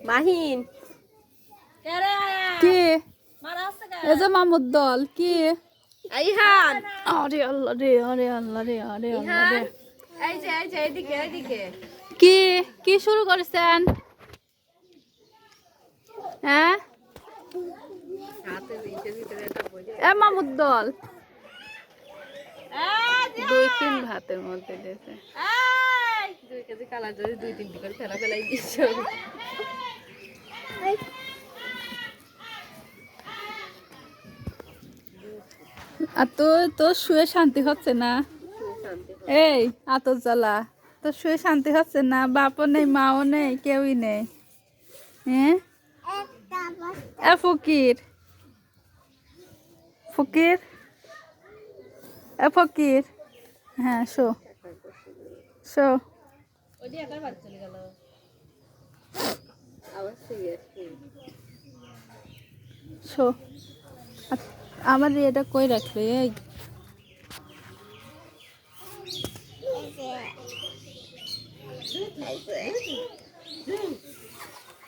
মাহিন কি এই যে মামুর দল কি আইহান আরে আল্লাহ রে আরে আল্লাহ রে আরে আল্লাহ রে এই যে এইদিকে এইদিকে কি কি শুরু করেছেন হ্যাঁ হাতে দিতে দিতে এটা বলে এ মামুর দল 2-3 ভাতের মধ্যে দিয়েছে 2 কেজি কালা যদি 2-3 করে ফেলা ফেলাই দিছ আর তো শুয়ে শান্তি হচ্ছে না এই আতর জ্বালা তো শুয়ে শান্তি হচ্ছে না বাপও নেই মাও নেই কেউই নেই হ্যাঁ এ ফকির ফকির এ ফকির হ্যাঁ শো শো ওই যে একবার বাদ চলে গেল আবার সিরিয়াস শো আমার এটা কই রাখবে এই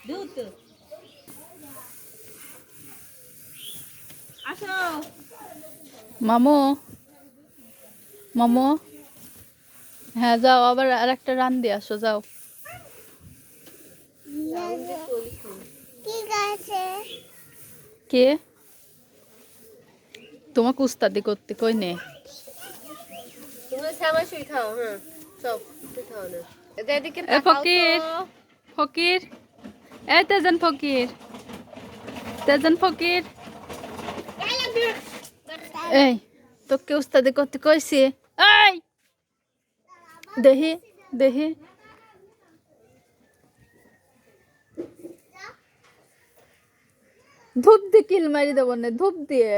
দুধ আসো মামু মামু হ্যাঁ যাও আবার আর একটা রান দিয়ে আসো যাও কে তোমাকে উস্তাদি করতে কই নে তুমি সামনে শুই খাও হ্যাঁ সব শুই খাও না এদিকে এ তাকাও ফকির তো ফকির এই তেজন ফকির এই তোকে উস্তাদি করতে কইছি এই দেহি দেহি ধূপ দিয়ে কিল মারি দেবো না ধূপ দিয়ে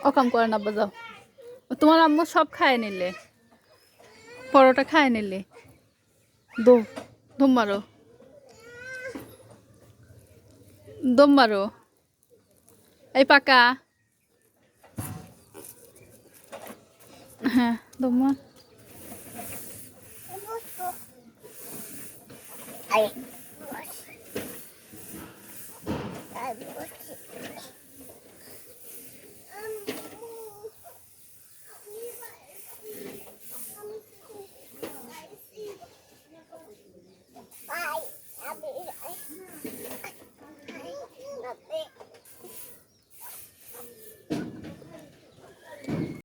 অকাম করে না বাজাও তোমার আম্মু সব খায় নিলে পরোটা খায় নিলে ধুম মারো দম মারো এই পাকা হ্যাঁ দম মার